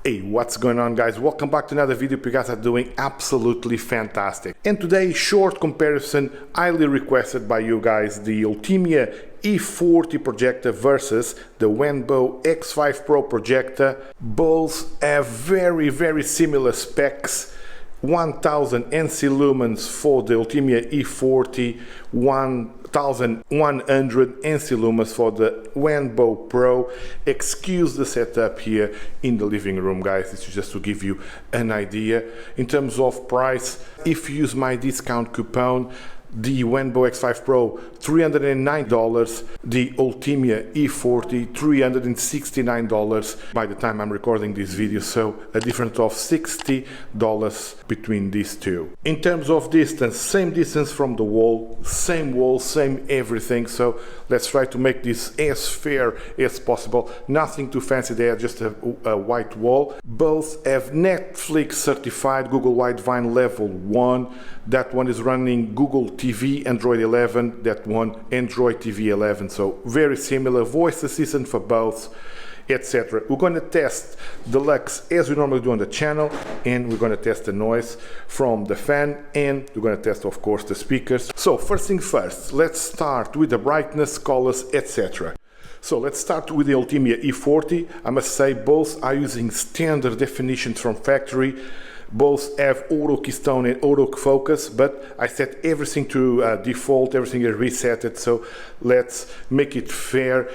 Hey, what's going on, guys? Welcome back to another video. You guys are doing absolutely fantastic. And today, short comparison, highly requested by you guys, the Ultimea E40 projector versus the Wanbo X5 Pro Projector. Both have very similar specs. 1000 ANSI lumens for the Ultimea E40, 1100 ANSI lumens for the Wanbo Pro. Excuse the setup here in the living room, guys. This is just to give you an idea. In terms of price, if you use my discount coupon, the Wanbo X5 Pro $309, the Ultimea E40 $369 by the time I'm recording this video, so a difference of $60 between these two. In terms of distance, same distance from the wall, same everything, so let's try to make this as fair as possible. Nothing too fancy there, just a white wall. Both have Netflix certified Google Widevine level 1. That one is running Google TV Android 11, that one Android TV 11, so very similar. Voice assistant for both, etc. We're going to test the lux as we normally do on the channel, and we're going to test the noise from the fan, and we're going to test, of course, the speakers. So first thing first, let's start with the brightness, colors, etc. So let's start with the Ultimea E40. I must say both are using standard definitions from factory. Both have auto keystone and auto focus, but I set everything to default, everything is resetted, so let's make it fair.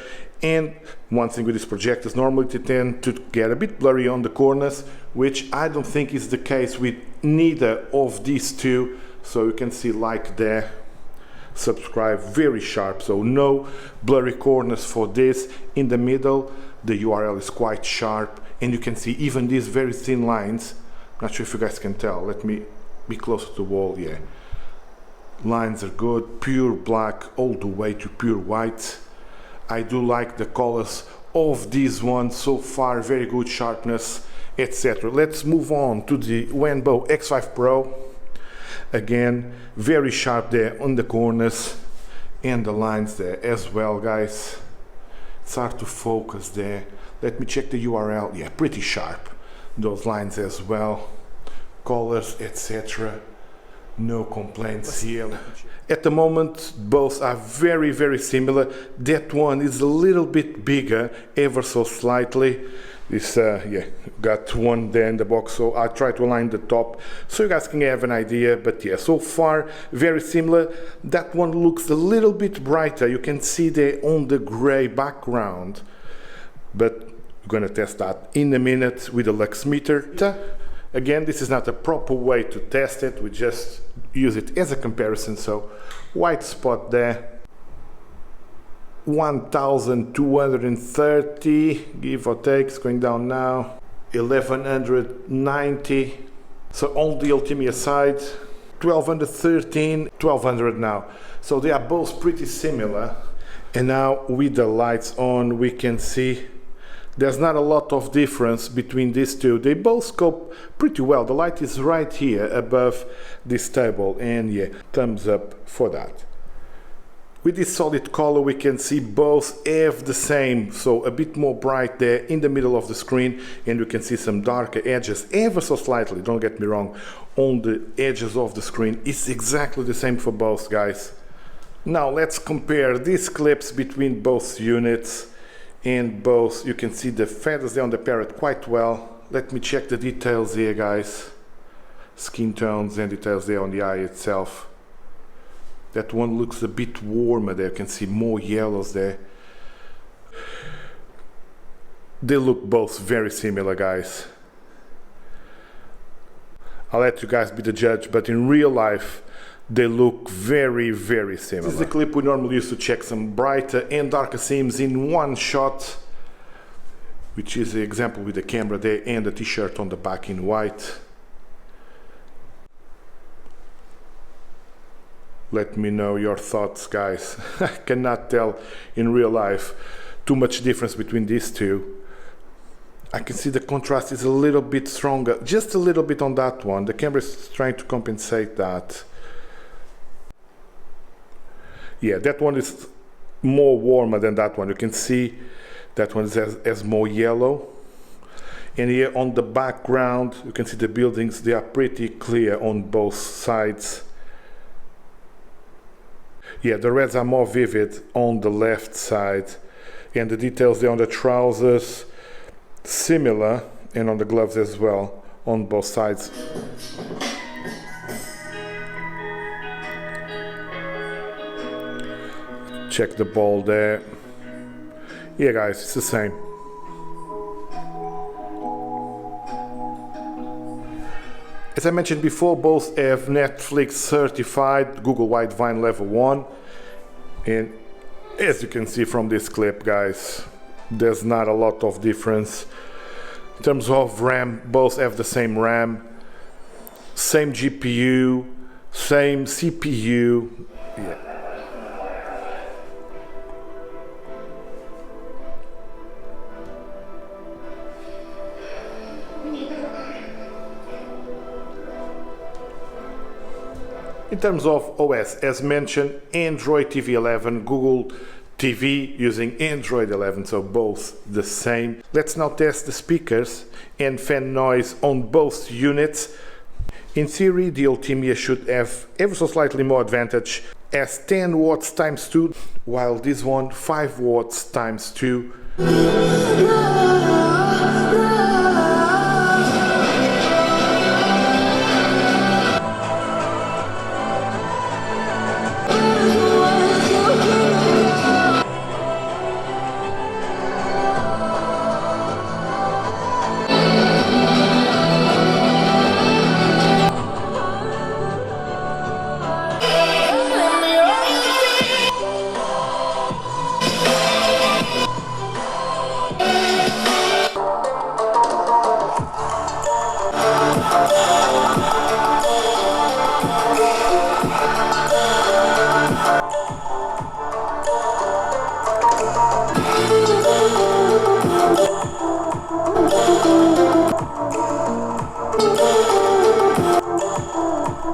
And one thing with these projectors, normally they tend to get a bit blurry on the corners, which I don't think is the case with neither of these two. So you can see, like there, subscribe, very sharp, so no blurry corners for this. In the middle, the URL is quite sharp, and you can see even these very thin lines. Not sure if you guys can tell. Let me be close to the wall. Yeah, lines are good, pure black all the way to pure white. I do like the colors of this one so far, very good sharpness, etc. Let's move on to the Wanbo X5 Pro. Again, very sharp there on the corners and the lines there as well, guys. It's hard to focus there. Let me check the URL. Yeah, pretty sharp. Those lines as well, colors, etc. No complaints here. At the moment, both are very similar. That one is a little bit bigger, ever so slightly. This yeah, got one there in the box, so I try to align the top so you guys can have an idea. But yeah, so far very similar. That one looks a little bit brighter. You can see there on the gray background, but we're going to test that in a minute with a lux meter. Again, this is not a proper way to test it, we just use it as a comparison. So white spot there, 1230 give or take, it's going down now, 1190. So on the Ultimea side, 1213, 1200 now. So they are both pretty similar. And now with the lights on, we can see there's not a lot of difference between these two. They both scope pretty well. The light is right here above this table, and yeah, thumbs up for that. With this solid color, we can see both have the same, so a bit more bright there in the middle of the screen, and you can see some darker edges ever so slightly, don't get me wrong, on the edges of the screen. It's exactly the same for both, guys. Now let's compare these clips between both units. And both, you can see the feathers there on the parrot quite well. Let me check the details here, guys. Skin tones and details there on the eye itself. That one looks a bit warmer there. You can see more yellows there. They look both very similar, guys. I'll let you guys be the judge, but in real life, they look very similar. This is the clip we normally use to check some brighter and darker seams in one shot, which is the example with the camera there and the t-shirt on the back in white. Let me know your thoughts, guys. I cannot tell in real life too much difference between these two. I can see the contrast is a little bit stronger, just a little bit on that one. The camera is trying to compensate that. Yeah, that one is more warmer than that one. You can see that one has more yellow. And here on the background you can see the buildings, they are pretty clear on both sides. Yeah, the reds are more vivid on the left side, and the details there on the trousers similar, and on the gloves as well on both sides. Check the ball there. Yeah guys, it's the same. As I mentioned before, both have Netflix certified Google Widevine level 1, and as you can see from this clip guys, there's not a lot of difference. In terms of RAM, both have the same RAM, same GPU, same CPU. Yeah. In terms of OS, as mentioned, Android TV 11, Google TV using Android 11, so both the same. Let's now test the speakers and fan noise on both units. In theory, the Ultimea should have ever so slightly more advantage, as 10 watts times 2, while this one 5 watts times 2.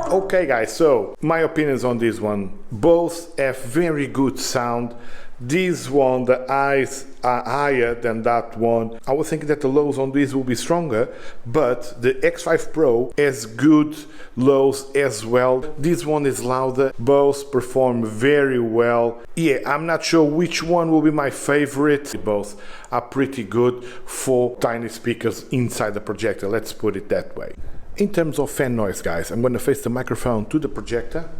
Okay guys, so my opinions on this one. Both have very good sound. This one, the highs are higher than that one. I was thinking that the lows on this will be stronger, but the X5 Pro has good lows as well. This one is louder. Both perform very well. Yeah, I'm not sure which one will be my favorite. Both are pretty good for tiny speakers inside the projector, let's put it that way. In terms of fan noise guys, I'm going to face the microphone to the projector.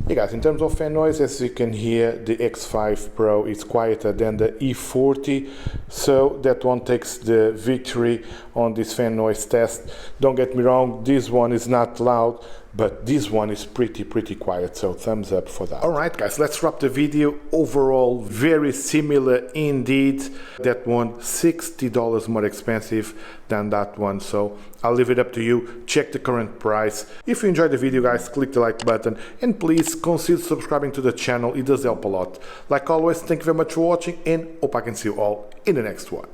Hey guys, in terms of fan noise, as you can hear, the X5 Pro is quieter than the E40, so that one takes the victory on this fan noise test. Don't get me wrong, this one is not loud, but this one is pretty quiet, so thumbs up for that. Alright guys, let's wrap the video. Overall, very similar indeed. That one $60 more expensive than that one, so I'll leave it up to you. Check the current price. If you enjoyed the video guys, click the like button, and please consider subscribing to the channel, it does help a lot. Like always, thank you very much for watching, and hope I can see you all in the next one.